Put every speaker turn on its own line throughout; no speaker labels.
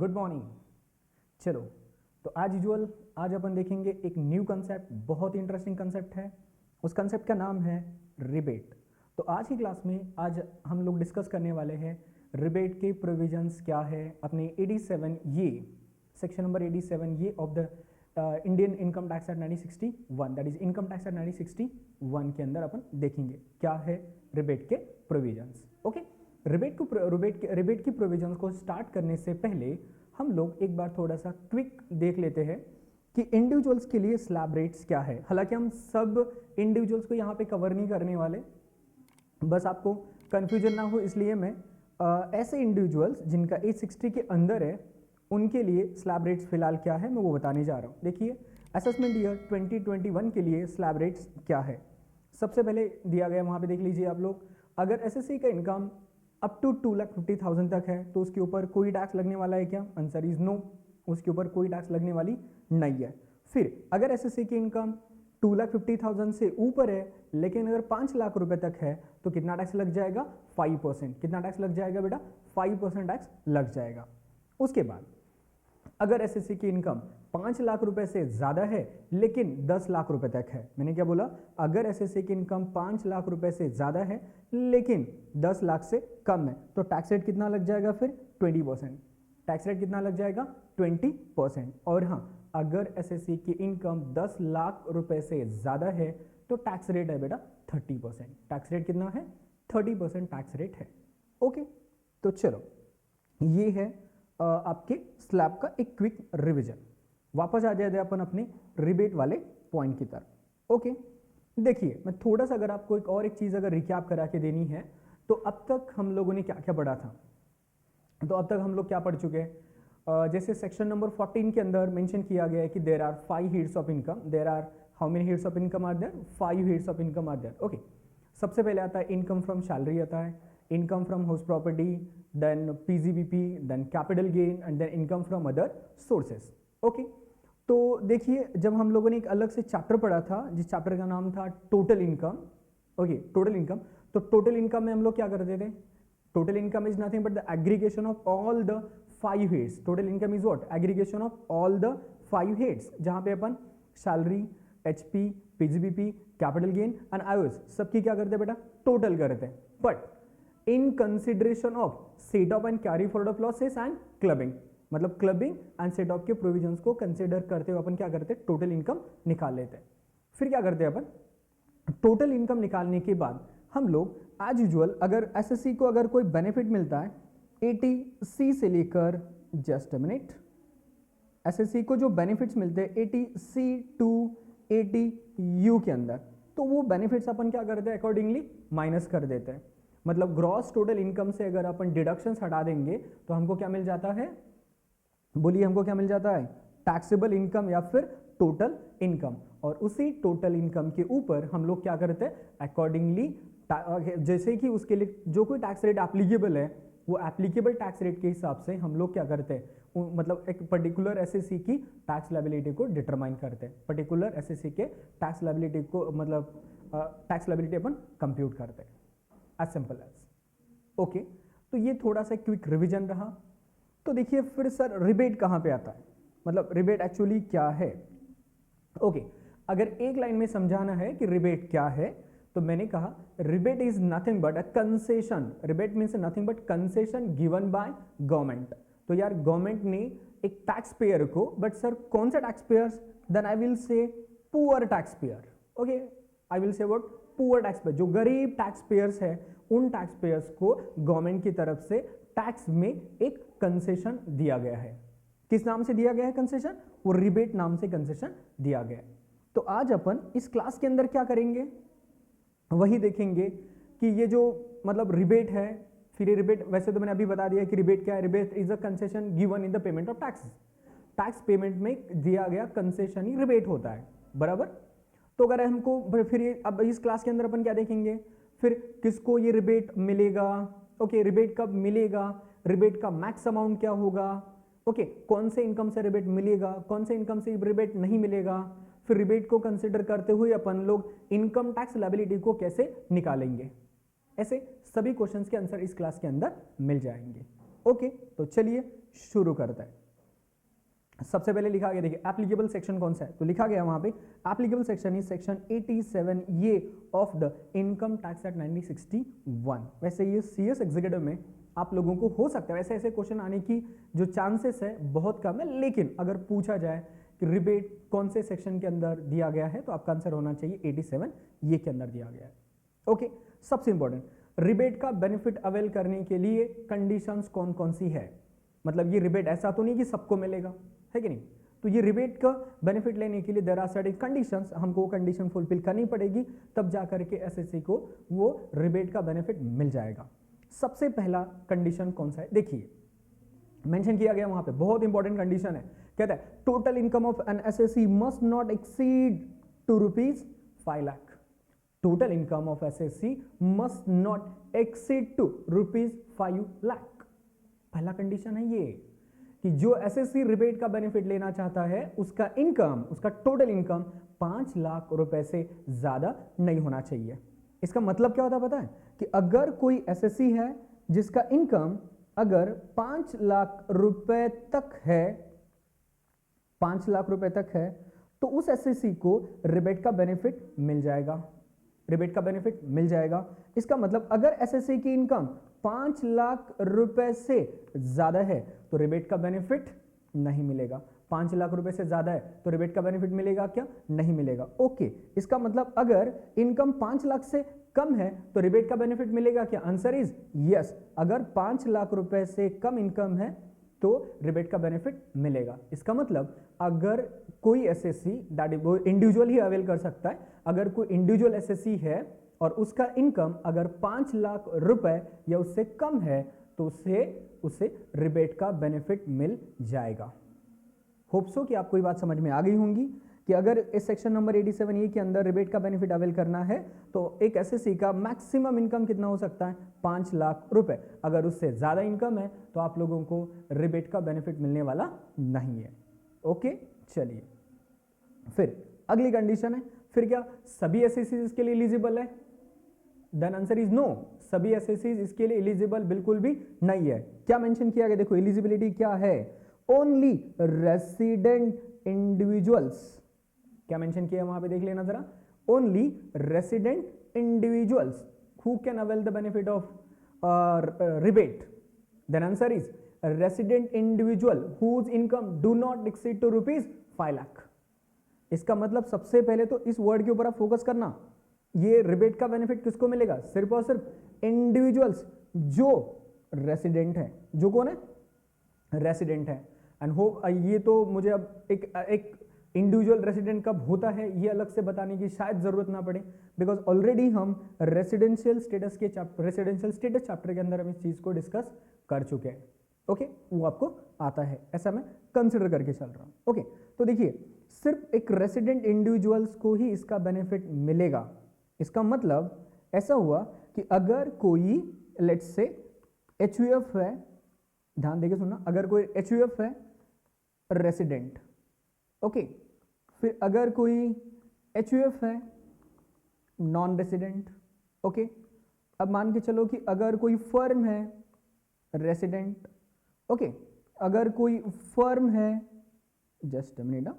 Good morning. चलो तो आज यूजुअल आज अपन देखेंगे एक न्यू कंसेप्ट, बहुत ही इंटरेस्टिंग कंसेप्ट है। उस कंसेप्ट का नाम है रिबेट। तो आज की क्लास में आज हम लोग डिस्कस करने वाले हैं रिबेट के प्रोविजंस क्या है अपने 87 ये सेक्शन नंबर 87 ये of the Indian income tax act 1961, that is income tax act 1961 के अंदर अपन देखेंगे क्या है रिबेट के प्रोविजंस। ओके, रिबेट की प्रोविजंस को स्टार्ट करने से पहले हम लोग एक बार थोड़ा सा क्विक देख लेते हैं कि इंडिविजुअल्स के लिए स्लैब रेट्स क्या है। हालांकि हम सब इंडिविजुअल्स को यहाँ पे कवर नहीं करने वाले, बस आपको कंफ्यूजन ना हो इसलिए मैं ऐसे इंडिविजुअल्स जिनका एज 60 के अंदर है उनके लिए स्लैब रेट्स फिलहाल क्या है मैं वो बताने जा रहा हूँ। देखिए असेसमेंट ईयर 2021 के लिए स्लैब रेट्स क्या है। सबसे पहले दिया गया वहाँ पे देख लीजिए आप लोग, अगर एसएससी का इनकम अप टू 2,50,000 तक है तो उसके ऊपर कोई टैक्स लगने वाला है क्या? आंसर इज नो, उसके ऊपर कोई टैक्स लगने वाली नहीं है। फिर अगर एसएससी की इनकम 2,50,000 से ऊपर है लेकिन अगर 5 लाख रुपए तक है तो कितना टैक्स लग जाएगा? 5%। कितना टैक्स लग जाएगा बेटा? 5% टैक्स लग जाएगा। उसके बाद अगर एसएससी की इनकम 5 लाख रुपए से ज्यादा है लेकिन 10 लाख रुपए तक है, मैंने क्या बोला? अगर एसएससी की इनकम 5 लाख रुपए से ज्यादा है लेकिन 10 लाख से कम है तो टैक्स रेट कितना लग जाएगा? फिर 20%। टैक्स रेट कितना लग जाएगा? 20%। और हाँ, अगर एसएससी की इनकम 10 लाख रुपए से ज्यादा है तो टैक्स रेट है बेटा 30%। टैक्स रेट कितना है? 30% टैक्स रेट है। ओके, तो चलो ये है आपके स्लैब का एक क्विक रिवीजन। वापस आ जाए अपन अपने रिबेट वाले पॉइंट की तरफ। ओके, देखिए मैं थोड़ा सा अगर आपको एक चीज अगर रिकैप करा के देनी है तो अब तक हम लोगों ने क्या क्या पढ़ा था। तो अब तक हम लोग क्या पढ़ चुके हैं? जैसे सेक्शन नंबर 14 के अंदर मेंशन किया गया है कि there are 5 heads of income. There are how many heads of income are there? 5 heads of income are there. Okay, सबसे पहले आता है इनकम फ्रॉम सैलरी, आता है income from house property, then PGBP, then capital gain and then income from other sources. Okay, तो देखिए जब हम लोगों ने एक अलग से चैप्टर पढ़ा था जिस चैप्टर का नाम था total income. Okay, total income, तो टोटल इनकम में हम लोग क्या करते थे? Total income is nothing but the aggregation of all the 5 heads. Total income is what? Aggregation of all the 5 heads, जहां पे अपन salary, HP, PGBP, capital gain and IOS सबकी क्या करते बेटा? टोटल करते हैं। But in consideration of set off and carry forward of losses and clubbing, मतलब क्लबिंग एंड सेट ऑफ के प्रोविजंस को कंसिडर करते हुए अपन क्या करते हैं? टोटल इनकम निकाल लेते हैं। फिर क्या करते हैं अपन? टोटल इनकम निकालने के बाद हम लोग एज यूजुअल अगर एसएससी को अगर कोई बेनिफिट मिलता है 80C से लेकर, जस्ट अ मिनट, एसएससी को जो बेनिफिट्स मिलते हैं 80C टू 80U के अंदर, तो वो बेनिफिट्स अपन क्या करते हैं? अकॉर्डिंगली माइनस कर देते हैं। मतलब ग्रॉस टोटल इनकम से अगर अपन डिडक्शंस हटा देंगे तो हमको क्या मिल जाता है? बोलिए हमको क्या मिल जाता है? टैक्सेबल इनकम या फिर टोटल इनकम। और उसी टोटल इनकम के ऊपर हम लोग क्या करते हैं? अकॉर्डिंगली जैसे कि उसके लिए जो कोई टैक्स रेट एप्लीकेबल है वो एप्लीकेबल टैक्स रेट के हिसाब से हम लोग क्या करते हैं? मतलब एक पर्टिकुलर एसएससी की टैक्स लायबिलिटी को डिटरमाइन करते हैं। पर्टिकुलर एसएससी के टैक्स लायबिलिटी को मतलब टैक्स लायबिलिटी अपन कंप्यूट करते हैं, एज सिंपल एज। ओके, तो ये थोड़ा सा क्विक रिवीजन रहा। तो देखिए फिर सर रिबेट कहां पे आता है, मतलब रिबेट एक्चुअली क्या है? ओके, अगर एक लाइन में समझाना है कि रिबेट क्या है तो मैंने कहा rebate is nothing but a concession. Rebate means nothing but concession given by government. तो यार गवर्नमेंट ने एक टैक्स पेयर को, बट सर कौन सा tax payers? Then I will say poor tax payer. Okay, I will say what? Poor tax payer, जो गरीब tax payers है उन टैक्स पेयर्स को गवर्नमेंट की तरफ से टैक्स में एक कंसेशन दिया गया है। किस नाम से दिया गया है कंसेशन? वो रिबेट नाम से कंसेशन दिया गया है। तो आज अपन इस क्लास के अंदर क्या करेंगे? वही देखेंगे कि ये जो मतलब रिबेट है, फिर ये रिबेट वैसे तो मैंने अभी बता दिया कि रिबेट क्या है। Rebate is a concession given in the payment of taxes. Tax payment में दिया गया कंसेशन ही रिबेट होता है, बराबर। तो अगर हमको फिर ये अब इस क्लास के अंदर अपन क्या देखेंगे? फिर किसको ये रिबेट मिलेगा? ओके, रिबेट कब मिलेगा? रिबेट का मैक्स अमाउंट क्या होगा? ओके, कौन से इनकम से रिबेट मिलेगा, कौन से इनकम से रिबेट नहीं मिलेगा? फिर रिबेट को कंसिडर करते हुए अपन लोग इनकम टैक्स लायबिलिटी को कैसे निकालेंगे? ऐसे सभी क्वेश्चंस के आंसर इस क्लास के अंदर मिल जाएंगे। ओके, तो चलिए शुरू करते हैं। सबसे पहले लिखा गया, देखिए एप्लीकेबल सेक्शन कौन सा है, तो लिखा गया वहां पे एप्लीकेबल सेक्शन इज सेक्शन 87 ये of the income tax act 1961। वैसे ये सीएस एग्जीक्यूटिव में आप लोगों को हो सकता है, वैसे ऐसे क्वेश्चन आने की जो चांसेस है बहुत कम है, लेकिन अगर पूछा जाए कि रिबेट कौन से सेक्शन के अंदर दिया गया है तो आपका आंसर होना चाहिए 87 ये के अंदर दिया गया है। ओके, सबसे इंपॉर्टेंट, रिबेट का बेनिफिट अवेल करने के लिए कंडीशंस कौन कौन सी है, मतलब ये रिबेट ऐसा तो नहीं कि सबको मिलेगा, है कि नहीं, तो ये रिबेट का बेनिफिट लेने के लिए देयर आर सर्टेन कंडीशंस, हमको वो कंडीशन फुलफिल करनी पड़ेगी, तब जाकर के एसएससी को वो रिबेट का बेनिफिट मिल जाएगा। सबसे पहला कंडीशन कौन सा है, देखिए मेंशन किया गया वहां पे, बहुत इंपॉर्टेंट कंडीशन है, कहता है total income of an SSC must not exceed ₹5 lakh. Total income of SSC must not exceed ₹5 lakh. पहला कंडीशन है ये कि जो एसएससी रिबेट का बेनिफिट लेना चाहता है उसका इनकम, उसका टोटल इनकम 5 लाख रुपए से ज्यादा नहीं होना चाहिए। इसका मतलब क्या होता है पता है, कि अगर कोई एसएससी है जिसका इनकम अगर 5 लाख रुपए तक है, 5 लाख रुपए तक है, तो उस एसएससी को रिबेट का बेनिफिट मिल जाएगा, रिबेट का बेनिफिट मिल जाएगा। इसका मतलब अगर एसएससी की इनकम 5 लाख रुपए से ज्यादा है तो रिबेट का बेनिफिट नहीं मिलेगा। 5 लाख रुपए से ज्यादा है तो रिबेट का बेनिफिट मिलेगा क्या, नहीं मिलेगा। ओके, इसका मतलब अगर इनकम 5 लाख से कम है तो रिबेट का बेनिफिट मिलेगा क्या, आंसर इज यस। अगर 5 लाख रुपए से कम इनकम है तो रिबेट का बेनिफिट मिलेगा। इसका मतलब अगर कोई एसएससी वो इंडिविजुअल ही अवेल कर सकता है, अगर कोई इंडिविजुअल एसएससी है और उसका इनकम अगर 5 लाख रुपए या उससे कम है तो उसे रिबेट का बेनिफिट मिल जाएगा। होप सो कि आपको ये बात समझ में आ गई होंगी कि अगर इस सेक्शन नंबर 87 ए के अंदर रिबेट का बेनिफिट अवेल करना है तो एक एसएससी का मैक्सिमम इनकम कितना हो सकता है, 5 लाख रुपए। अगर उससे ज्यादा इनकम है तो आप लोगों को रिबेट का बेनिफिट मिलने वाला नहीं है। ओके, चलिए फिर अगली कंडीशन है, फिर क्या सभी एसएससी इसके लिए एलिजिबल है, देन आंसर इज नो, सभी एसएससी इसके लिए एलिजिबल बिल्कुल भी नहीं है। क्या मेंशन किया गया, देखो एलिजिबिलिटी क्या है, ओनली रेसिडेंट इंडिविजुअल्स, क्या मेंशन किया वहां पे देख लेना जरा, only resident individuals who can avail the benefit of rebate, then answer is resident individual whose income do not exceed to ₹5 lakh. इसका मतलब सबसे पहले तो इस वर्ड के ऊपर आप फोकस करना, ये रिबेट का बेनिफिट किसको मिलेगा, सिर्फ और सिर्फ इंडिविजुअल्स जो रेसिडेंट है, जो कौन है, रेसिडेंट है। एंड हो ये तो मुझे अब एक इंडिविजुअल रेसिडेंट कब होता है ये अलग से बताने की शायद जरूरत ना पड़े, बिकॉज ऑलरेडी हम रेसिडेंशियल स्टेटस चैप्टर के अंदर हम इस चीज को डिस्कस कर चुके हैं। ओके, वो आपको आता है, ऐसा मैं कंसिडर करके चल रहा हूं। ओके, तो देखिए सिर्फ एक रेसिडेंट इंडिविजुअल्स को ही इसका बेनिफिट मिलेगा। इसका मतलब ऐसा हुआ कि अगर कोई लेट्स से एचयूएफ है, ध्यान देके सुनना, अगर कोई एचयूएफ है रेसिडेंट, ओके, फिर अगर कोई एचयूएफ है नॉन रेसिडेंट, ओके, अब मान के चलो कि अगर कोई फर्म है रेसिडेंट, ओके, अगर कोई फर्म है, जस्ट अ मिनट,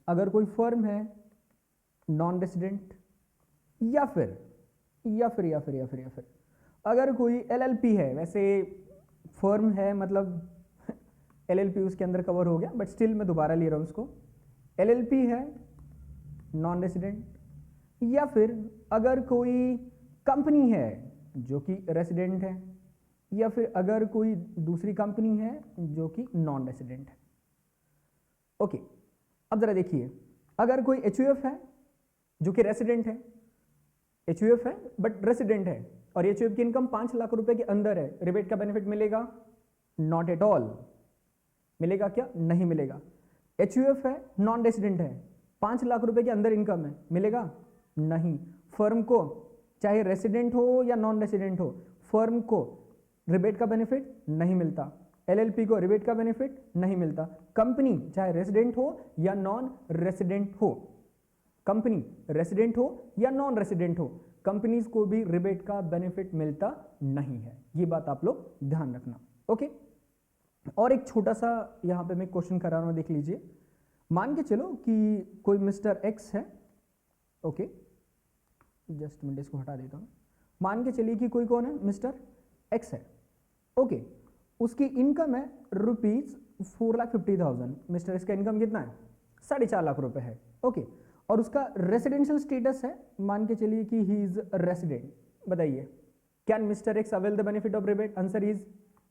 अगर कोई फर्म है नॉन रेसिडेंट, या फिर अगर कोई एलएलपी है, वैसे फर्म है मतलब एलएलपी उसके अंदर कवर हो गया, बट स्टिल मैं दोबारा ले रहा हूं उसको, एलएलपी है नॉन रेसिडेंट, या फिर अगर कोई कंपनी है जो कि रेसिडेंट है, या फिर अगर कोई दूसरी कंपनी है जो कि नॉन रेसिडेंट है। ओके, अब जरा देखिए, अगर कोई एचयूएफ है जो कि रेसिडेंट है, एचयूएफ है बट रेसिडेंट है, और एचयूएफ की इनकम 5 लाख रुपए के अंदर है, रिबेट का बेनिफिट मिलेगा, नॉट एट ऑल, मिलेगा क्या, नहीं मिलेगा। एचयूएफ है नॉन रेसिडेंट है, 5 लाख रुपए के अंदर इनकम है, मिलेगा नहीं। फर्म को चाहे रेसिडेंट हो या नॉन रेसिडेंट हो, फर्म को रिबेट का बेनिफिट नहीं मिलता, एलएलपी को रिबेट का बेनिफिट नहीं मिलता। कंपनी चाहे रेसिडेंट हो या नॉन रेसिडेंट हो, कंपनी रेसिडेंट हो या नॉन रेसिडेंट हो, कंपनीज को भी रिबेट का बेनिफिट मिलता नहीं है। ये बात आप लोग ध्यान रखना। ओके, और एक छोटा सा यहाँ पे मैं क्वेश्चन करा रहा हूँ, देख लीजिए। मान के चलो कि कोई मिस्टर एक्स है। ओके, जस्ट मिनट इसको हटा देता हूँ। मान के चलिए कि कोई कौन है, मिस्टर एक्स है। ओके, उसकी इनकम है ₹4,50,000। मिस्टर एक्स का इनकम कितना है, 4.5 लाख रुपए है। ओके, और उसका रेसिडेंशियल स्टेटस है, मान के चलिए कि ही इज रेसिडेंट। बताइए, can mister x avail the benefit of rebate? Answer is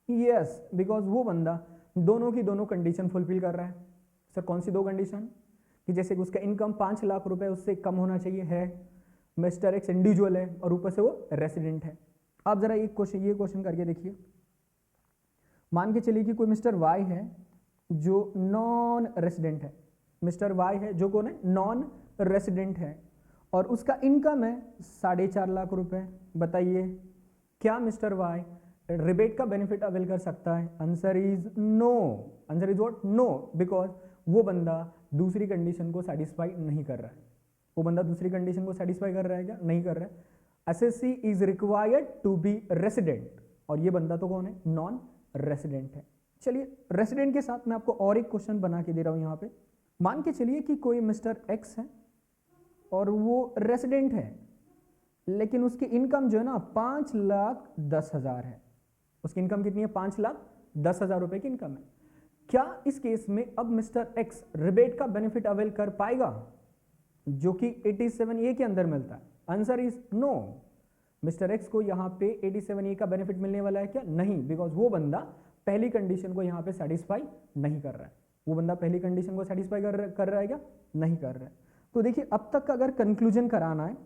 yes, because वो बंदा दोनों की दोनों कंडीशन फुलफिल कर रहा है। सर कौन सी दो कंडीशन? कि जैसे कि उसका इनकम 5 लाख रुपए उससे कम होना चाहिए है, मिस्टर एक्स इंडिविजुअल है, और ऊपर से वो रेसिडेंट है। आप जरा ये क्वेश्चन करके देखिए। मान के चलिए कि कोई मिस्टर वाई है जो नॉन रेसिडेंट है। मिस्टर वाई है जो कौन है, नॉन रेसिडेंट है, और उसका इनकम है 4.5 लाख रुपए। बताइए, क्या मिस्टर वाई रिबेट का बेनिफिट अवेल कर सकता है? Answer is no. Answer is what? No, because वो बंदा दूसरी कंडीशन को सेटिस्फाई नहीं कर रहा है। वो बंदा दूसरी कंडीशन को सेटिस्फाई कर रहा है क्या? नहीं कर रहा है। SSC is required to be resident, और ये बंदा तो कौन है, नॉन रेसिडेंट है। चलिए, रेसिडेंट के साथ मैं आपको और एक क्वेश्चन बना के दे रहा हूं यहां पे। मान के चलिए कि कोई मिस्टर एक्स है और वो रेसिडेंट है, लेकिन उसकी इनकम जो है ना 5,10,000 है। उसकी इनकम कितनी है? 5,10,000 रुपए की इनकम है। क्या इस केस में अब मिस्टर एक्स रिबेट का बेनिफिट अवेल कर पाएगा, जो कि 87A के अंदर मिलता है? Answer is no. Mister X को यहां पे 87A का बेनिफिट मिलने वाला है क्या? नहीं, बिकॉज वो बंदा पहली कंडीशन को यहां पे सेटिस्फाई नहीं कर रहा है। वो बंदा पहली कंडीशन को सेटिस्फाई कर रहा है क्या? नहीं कर रहा है। तो देखिए, अब तक का अगर कंक्लूजन कराना है,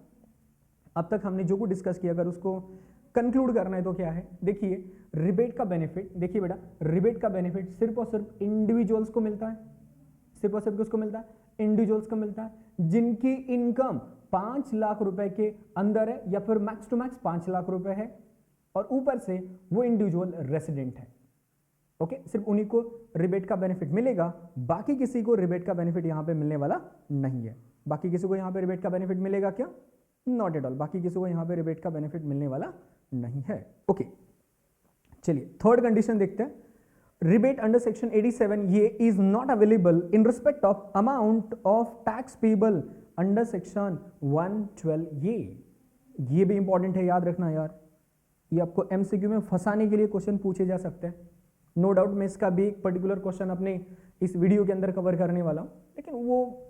अब तक हमने जो कुछ डिस्कस किया, अगर उसको कंक्लूड करना है तो क्या है? देखिए, रिबेट का बेनिफिट, देखिए बेटा, रिबेट का बेनिफिट सिर्फ और सिर्फ इंडिविजुअल्स को मिलता है। सिर्फ और सिर्फ किसको मिलता है? इंडिविजुअल्स को मिलता है जिनकी इनकम 5 लाख रुपए के अंदर है, या फिर मैक्स टू मैक्स 5 लाख रुपए है, और ऊपर से वो इंडिविजुअल रेसिडेंट है। ओके, सिर्फ उन्हीं को रिबेट का बेनिफिट मिलेगा, बाकी किसी को रिबेट का बेनिफिट यहां पे मिलने वाला नहीं है। बाकी किसी को यहां पे रिबेट का बेनिफिट मिलेगा क्या? Not at all. बाकी किसी को यहां पे रिबेट का बेनिफिट मिलने वाला नहीं है। ओके, चलिए थर्ड कंडीशन देखते हैं। Rebate under section 87A is not available in respect of amount of tax payable under section 112A। ये भी इंपॉर्टेंट है, याद रखना यार। ये आपको एमसीक्यू में फंसाने के लिए क्वेश्चन पूछे जा सकते हैं। नो डाउट मैं इसका भी एक पर्टिकुलर क्वेश्चन अपने इस वीडियो के अंदर कवर करने वाला हूं, लेकिन वो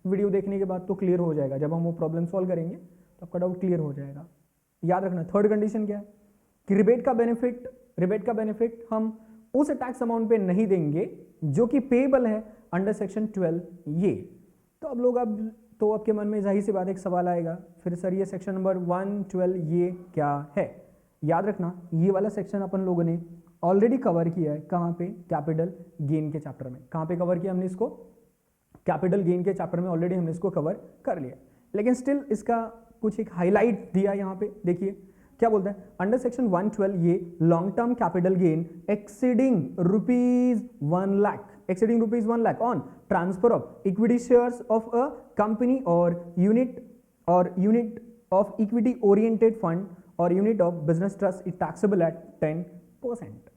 वीडियो देखने के बाद तो क्लियर हो जाएगा। जब हम वो प्रॉब्लम सॉल्व करेंगे तो आपका डाउट क्लियर हो जाएगा। याद रखना, थर्ड कंडीशन क्या है कि रिबेट का बेनिफिट हम उस टैक्स अमाउंट पे नहीं देंगे जो कि पेएबल है अंडर सेक्शन 12A। तो अब लोग तो आपके मन में जाहिर सी बात एक सवाल आएगा, फिर सर ये सेक्शन नंबर 112A क्या है? याद रखना, ये वाला सेक्शन अपन लोगों ने ऑलरेडी कवर किया है। कहाँ पे? कैपिटल गेन के चैप्टर में। कहाँ पे कवर किया हमने इसको? कैपिटल गेन के चैप्टर में ऑलरेडी हमने इसको कवर कर लिया, लेकिन स्टिल इसका कुछ एक हाईलाइट दिया यहाँ पे। देखिए क्या बोलता है, under section 112A long term capital gain exceeding ₹1 lakh on transfer of equity shares of a company और unit of equity oriented fund और unit of business trust is taxable at 10%।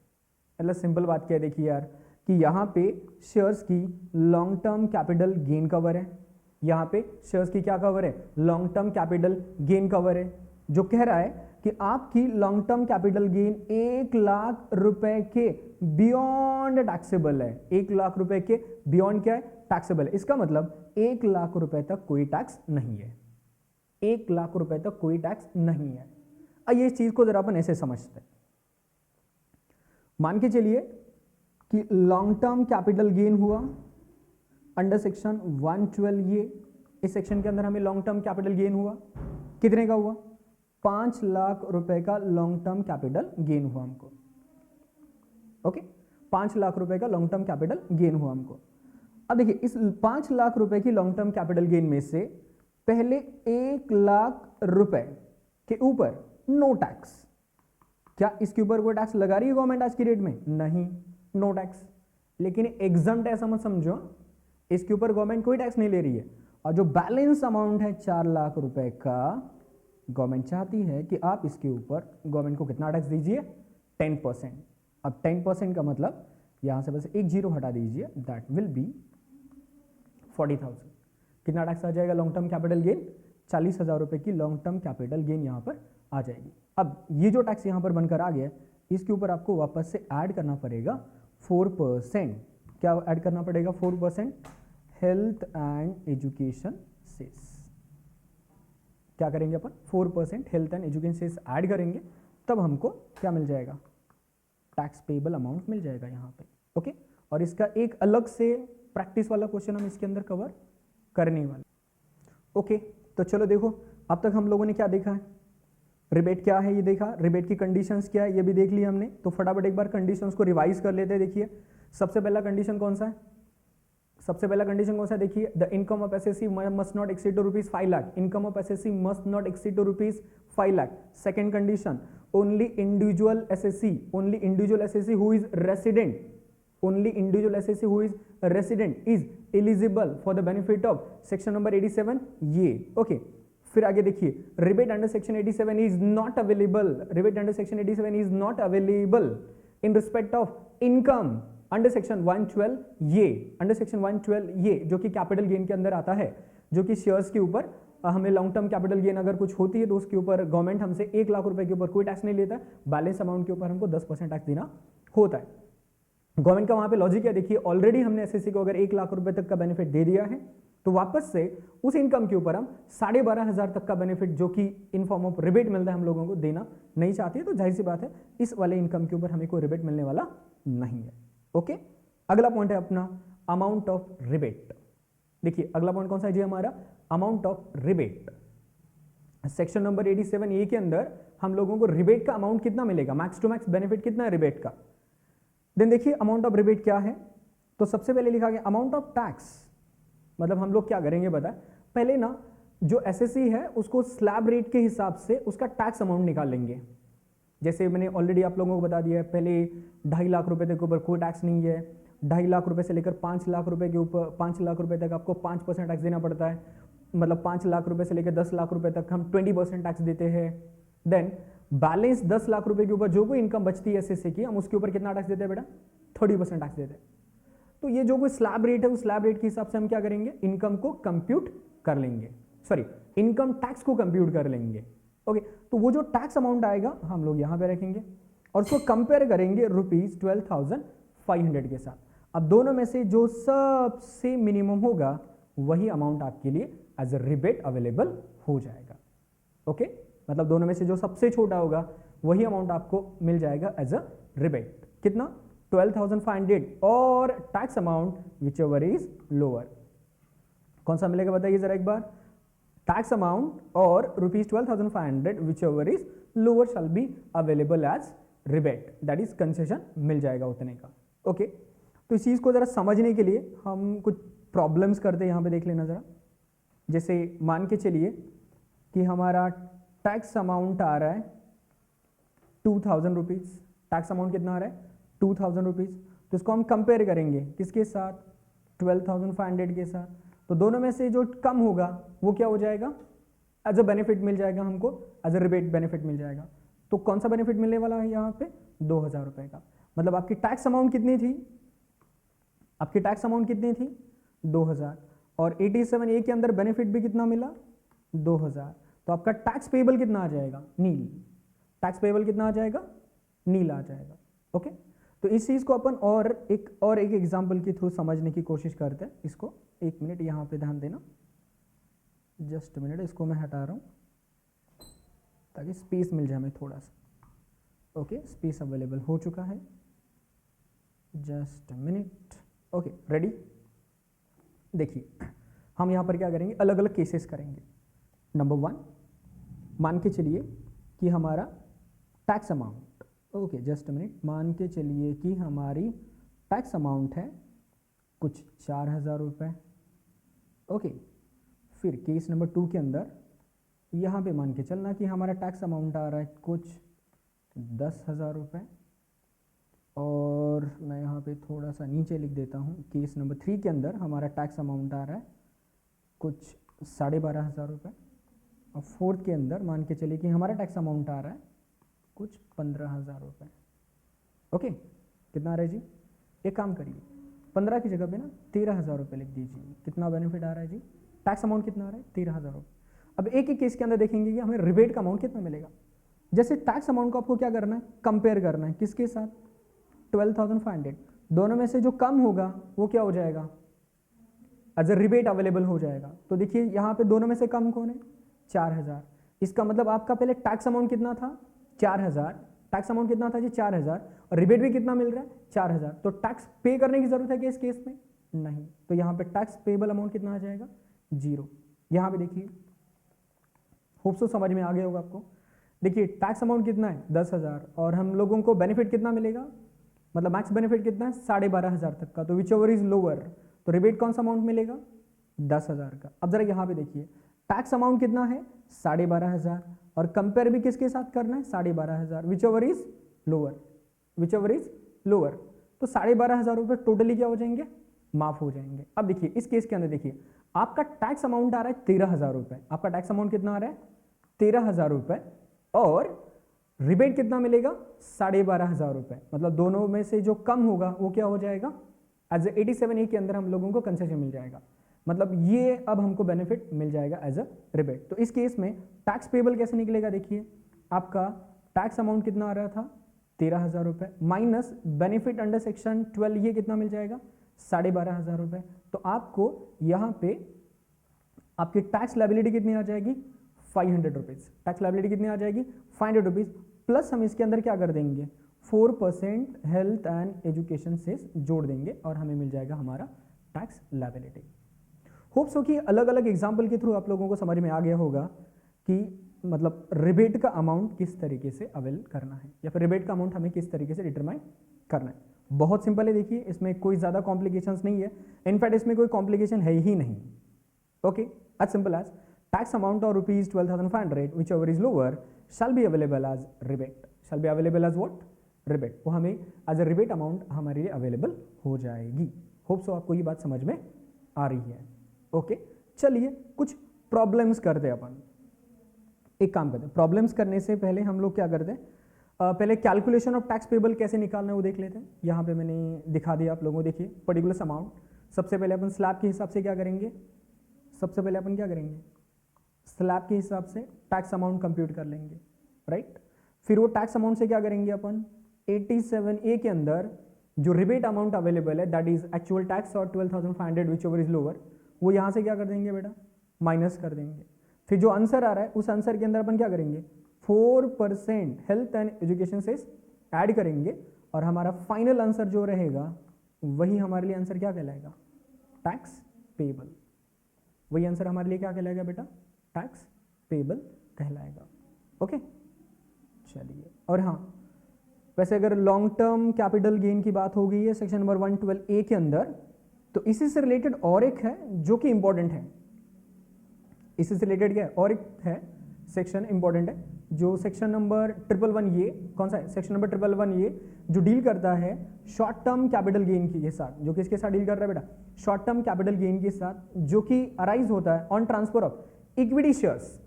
मतलब सिंपल बात क्या है, देखिए यार, कि यहाँ पे शेयर्स की long term capital gain cover है। यहाँ पे शेयर्स की क्या कवर है? Long term capital gain cover है, जो कह रहा है कि आपकी long term capital gain 1 lakh रुपए के बियॉन्ड टैक्सेबल है। 1 लाख रुपए के बियॉन्ड क्या है? टैक्सेबल है। इसका मतलब 1 लाख रुपए तक कोई टैक्स नहीं है। 1 लाख रुपए तक कोई टैक्स नहीं है। आइए इस चीज को जरा अपन ऐसे समझते हैं। मान के चलिए कि लॉन्ग टर्म कैपिटल गेन हुआ अंडर सेक्शन 112A। इस सेक्शन के अंदर हमें लॉन्ग टर्म कैपिटल गेन हुआ, कितने का हुआ? 5 लाख रुपए का लॉन्ग टर्म कैपिटल गेन हुआ हमको। ओके, 5 लाख रुपए का लॉन्ग टर्म कैपिटल गेन हुआ हमको। अब देखिए, इस 5 लाख रुपए की लॉन्ग टर्म कैपिटल गेन में से पहले 1 लाख रुपए के ऊपर नो टैक्स। क्या इसके ऊपर कोई टैक्स लगा रही है गवर्नमेंट आज की डेट में? नहीं, नो टैक्स। लेकिन एग्जम्प्ट ऐसा मत समझो, इसके ऊपर गवर्नमेंट कोई टैक्स नहीं ले रही है। और जो बैलेंस अमाउंट है 4 लाख रुपए का, गवर्नमेंट चाहती है कि आप इसके ऊपर गवर्नमेंट को कितना टैक्स दीजिए, 10%। अब 10% का मतलब यहाँ से बस एक जीरो हटा दीजिए, दैट विल बी 40,000। कितना टैक्स आ जाएगा लॉन्ग टर्म कैपिटल गेन, 40,000 रुपये की लॉन्ग टर्म कैपिटल गेन यहाँ पर आ जाएगी। अब ये जो टैक्स यहाँ पर बनकर आ गया, इसके ऊपर आपको वापस से ऐड करना पड़ेगा 4%। क्या ऐड करना पड़ेगा, 4%, हेल्थ एंड एजुकेशन सेस। क्या करेंगे अपन, 4% health and education cess add करेंगे, तब हमको क्या मिल जाएगा, टैक्स पेबल अमाउंट मिल जाएगा यहाँ पे। ओके, और इसका एक अलग से प्रैक्टिस वाला क्वेश्चन हम इसके अंदर कवर करने वाले। ओके, तो चलो देखो, अब तक हम लोगों ने क्या देखा है, रिबेट क्या है ये देखा, रिबेट की कंडीशंस क्या है ये भी देख लिया हमने। तो फटाफट एक बार कंडीशंस को रिवाइज कर लेते हैं। देखिए सबसे पहला कंडीशन कौन सा है, सबसे पहला कंडीशन कौन सा है, देखिए the income of SSC must not exceed to rupees 5 lakh. Income of SSC must not exceed to rupees 5 lakh. Second condition, only individual SSC who is resident, only individual SSC who is a resident is eligible for the benefit of section number 87 ये। Okay, फिर आगे देखिए, rebate under section 87 is not available, rebate under section 87 is not available in respect of income under section 112 ये, under section 112 ये जो कि capital gain के अंदर आता है, जो कि शेयर्स के ऊपर हमें लॉन्ग टर्म कैपिटल गेन अगर कुछ होती है तो उसके ऊपर गवर्नमेंट हमसे 1 लाख रुपए के ऊपर कोई टैक्स नहीं लेता, बैलेंस अमाउंट के ऊपर हमको 10% टैक्स देना होता है। गवर्नमेंट का वहां पे लॉजिक है, देखिए ऑलरेडी हमने एसएससी को अगर 1 लाख रुपए तक का बेनिफिट दे दिया है, तो वापस से उस इनकम के ऊपर हम 12,500 तक का बेनिफिट जो कि इन फॉर्म ऑफ रिबेट मिलता है हम लोगों को देना नहीं चाहती है, तो जाहिर सी बात है इस वाले इनकम के ऊपर हमें कोई रिबेट मिलने वाला नहीं है। ओके, अगला पॉइंट है अपना अमाउंट ऑफ रिबेट। देखिए अगला पॉइंट कौन सा है जी हमारा, amount of rebate. Section number 87 ए के अंदर हम लोगों को रिबेट का अमाउंट कितना मिलेगा, मैक्स टू मैक्स बेनिफिट कितना है रिबेट का। देन देखिए अमाउंट ऑफ रिबेट क्या है, तो सबसे पहले लिखा गया अमाउंट ऑफ टैक्स। मतलब हम लोग क्या करेंगे बताएं, पहले ना जो एसएससी है उसको स्लैब रेट के हिसाब से उसका टैक्स अमाउंट निकाल लेंगे। जैसे मैंने ऑलरेडी आप लोगों को बता दिया है, पहले 2.5 लाख रुपए तक के ऊपर कोई टैक्स नहीं है, 2.5 लाख रुपए से लेकर 5 लाख रुपए के ऊपर 5 लाख रुपए तक आपको 5% टैक्स देना पड़ता है। मतलब 5 लाख रुपए से लेकर 10 लाख रुपए तक हम 20% टैक्स देते हैं। देन बैलेंस 10 लाख रुपए के ऊपर जो कोई इनकम बचती है एसएससी की, हम उसके ऊपर कितना टैक्स देते हैं बेटा, 30% टैक्स देते हैं। तो ये जो कोई स्लैब रेट है उस स्लैब रेट के हिसाब से हम क्या करेंगे, इनकम को कंप्यूट कर लेंगे, सॉरी इनकम टैक्स को कंप्यूट कर लेंगे। ओके, तो वो जो टैक्स अमाउंट आएगा हम लोग यहां पे रखेंगे और उसको कंपेयर करेंगे ₹12,500 के साथ। अब दोनों में से जो सबसे मिनिमम होगा वही अमाउंट आपके लिए एज अ रिबेट अवेलेबल हो जाएगा। ओके, मतलब दोनों में से जो सबसे छोटा होगा वही अमाउंट आपको मिल जाएगा एज अ रिबेट। कितना, 12,500 और tax amount which ever is lower. कौन सा मिलेगा बताइए जरा एक बार, टैक्स अमाउंट और ₹12,500 whichever is lower shall be available as rebate, that is concession मिल जाएगा उतने का। ओके, तो इस चीज को जरा समझने के लिए हम कुछ प्रॉब्लम्स करते हैं, यहां पे देख लेना जरा। जैसे मान के चलिए कि हमारा टैक्स अमाउंट आ रहा है 2,000 रुपीज, टैक्स अमाउंट कितना आ रहा है 2,000 रुपीज। तो इसको हम कंपेयर करेंगे किसके साथ, 12,500 के साथ। तो दोनों में से जो कम होगा वो क्या हो जाएगा, एज अ बेनिफिट मिल जाएगा हमको, एज अ रिबेट बेनिफिट मिल जाएगा। तो कौन सा बेनिफिट मिलने वाला है यहाँ पे, 2,000 रुपए का। मतलब आपकी टैक्स अमाउंट कितनी थी, आपकी टैक्स अमाउंट कितनी थी 2,000, और 87A के अंदर बेनिफिट भी कितना मिला 2,000। तो आपका टैक्स पेबल कितना आ जाएगा, नील। टैक्स पेबल कितना आ जाएगा, नील आ जाएगा। ओके, तो इस चीज को अपन और एक एग्जांपल के थ्रू समझने की कोशिश करते हैं। इसको एक मिनट यहाँ पे ध्यान देना, जस्ट मिनट, इसको मैं हटा रहा हूँ ताकि स्पेस मिल जाए हमें थोड़ा सा। ओके, स्पेस अवेलेबल हो चुका है, जस्ट मिनट। Okay, ready. देखिए हम यहाँ पर क्या करेंगे, अलग अलग केसेस करेंगे। नंबर 1, मान के चलिए कि हमारा tax amount, okay just minute, मान के चलिए कि हमारी टैक्स अमाउंट है कुछ 4,000 रुपये। ओके, फिर केस नंबर 2 के अंदर यहाँ पे मान के चलना कि हमारा टैक्स अमाउंट आ रहा है कुछ 10,000 रुपये, और मैं यहाँ पे थोड़ा सा नीचे लिख देता हूँ। केस नंबर 3 के अंदर हमारा टैक्स अमाउंट आ रहा है कुछ 12,500 रुपये। और फोर्थ के अंदर मान के चलिए कि हमारा टैक्स अमाउंट आ रहा है कुछ 15,000 रुपये। ओके, कितना आ रहा है जी? एक काम करिए, 15 की जगह पे ना 13,000 रुपये लिख दीजिए। कितना बेनिफिट आ रहा है जी? टैक्स अमाउंट कितना आ रहा है? 13,000 रुपये। अब एक एक केस के अंदर देखेंगे कि हमें रिबेट का अमाउंट कितना मिलेगा। जैसे टैक्स अमाउंट को आपको क्या करना है? कंपेयर करना है किसके साथ? 12,500। दोनों में से जो कम होगा वो क्या हो जाएगा? एज अ रिबेट अवेलेबल हो जाएगा। तो देखिए यहाँ पे दोनों में से कम कौन है? 4,000। इसका मतलब आपका पहले टैक्स अमाउंट कितना था? 4,000। टैक्स अमाउंट कितना था जी? 4,000। और रिबेट भी कितना मिल रहा है? 4,000। तो टैक्स पे करने की जरूरत है क्या इस केस में? नहीं। तो यहाँ पे टैक्स पेबल अमाउंट कितना आ जाएगा? 0। यहाँ पे देखिए, होप सो समझ में आ गया होगा आपको। देखिए टैक्स अमाउंट कितना है? 10,000 और हम लोगों को बेनिफिट कितना मिलेगा? मतलब मैक्स बेनिफिट कितना है? 12,500 तक का। तो विच ओवर इज लोअर, तो रिबेट कौन सा अमाउंट मिलेगा? 10,000 का। अब जरा यहाँ पे देखिए टैक्स अमाउंट कितना है? 12,500 और कंपेयर भी किसके साथ करना है? 12,500। विच over is lower, which over is lower. तो 12,500 रुपये टोटली क्या हो जाएंगे? माफ हो जाएंगे। अब देखिए इस केस के अंदर देखिए आपका टैक्स अमाउंट आ रहा है 13,000 रुपये। आपका टैक्स अमाउंट कितना आ रहा है? 13,000 रुपये और रिबेट कितना मिलेगा? 12,500 रुपये। मतलब दोनों में से जो कम होगा वो क्या हो जाएगा? एज 87A के अंदर हम लोगों को कंसेशन मिल जाएगा। मतलब ये अब हमको बेनिफिट मिल जाएगा एज अ रिबेट। तो इस केस में टैक्स पेबल कैसे निकलेगा? देखिए आपका टैक्स अमाउंट कितना आ रहा था? 13,000 रुपये माइनस बेनिफिट अंडर सेक्शन 12 ये कितना मिल जाएगा? 12,500 रुपये। तो आपको यहाँ पे आपकी टैक्स लायबिलिटी कितनी आ जाएगी? 500 रुपीज़। टैक्स लायबिलिटी कितनी आ जाएगी? 500 रुपीज़ प्लस हम इसके अंदर क्या कर देंगे? 4% हेल्थ एंड एजुकेशन से जोड़ देंगे और हमें मिल जाएगा हमारा टैक्स लायबिलिटी। होप्स हो कि अलग अलग एग्जाम्पल के थ्रू आप लोगों को समझ में आ गया होगा कि मतलब रिबेट का अमाउंट किस तरीके से अवेल करना है या फिर रिबेट का अमाउंट हमें किस तरीके से डिटरमाइन करना है। बहुत सिंपल है, देखिए इसमें कोई ज़्यादा कॉम्प्लिकेशंस नहीं है। इनफैक्ट इसमें कोई कॉम्प्लिकेशन है ही नहीं। Okay, as simple as tax amount और rupees 12,500 which over is lower shall be available as rebate. Shall be available as what? Rebate. वो हमें एज अ रिबेट अमाउंट हमारे लिए अवेलेबल हो जाएगी। होप सो आपको ये बात समझ में आ रही है। ओके, चलिए कुछ प्रॉब्लम्स करते हैं अपन। एक काम करते हैं, प्रॉब्लम्स करने से पहले हम लोग क्या करते हैं, पहले कैलकुलेशन ऑफ टैक्स पेबल कैसे निकालना है वो देख लेते हैं। यहाँ पे मैंने दिखा दिया आप लोगों को। देखिए पर्टिकुलर अमाउंट, सबसे पहले अपन स्लैब के हिसाब से क्या करेंगे? सबसे पहले अपन क्या करेंगे? स्लैब के हिसाब से टैक्स अमाउंट कंप्यूट कर लेंगे, राइट। फिर वो टैक्स अमाउंट से क्या करेंगे अपन? 87A के अंदर जो रिबेट अमाउंट अवेलेबल है दैट इज एक्चुअल टैक्स और 12,500 विच ओवर इज लोअर, वो यहाँ से क्या कर देंगे बेटा? माइनस कर देंगे। फिर जो आंसर आ रहा है उस आंसर के अंदर अपन क्या करेंगे? 4% हेल्थ एंड एजुकेशन से ऐड करेंगे और हमारा फाइनल आंसर जो रहेगा वही हमारे लिए आंसर क्या कहलाएगा? Tax payable. वही आंसर हमारे लिए क्या कहलाएगा बेटा? टैक्स पेबल कहलाएगा। ओके, चलिए। और हाँ, वैसे अगर लॉन्ग टर्म कैपिटल गेन की बात हो गई है सेक्शन नंबर 112A के अंदर, तो इसी से रिलेटेड और एक है जो कि इंपॉर्टेंट है। इसी से रिलेटेड क्या है? और एक है सेक्शन इंपॉर्टेंट है जो सेक्शन नंबर 111A, कौन सा है? सेक्शन नंबर 111A जो डील करता है शॉर्ट टर्म कैपिटल गेन के साथ। जो किसके साथ डील कर रहा है बेटा? शॉर्ट टर्म कैपिटल गेन के साथ, जो कि अराइज होता है on transfer of equity shares,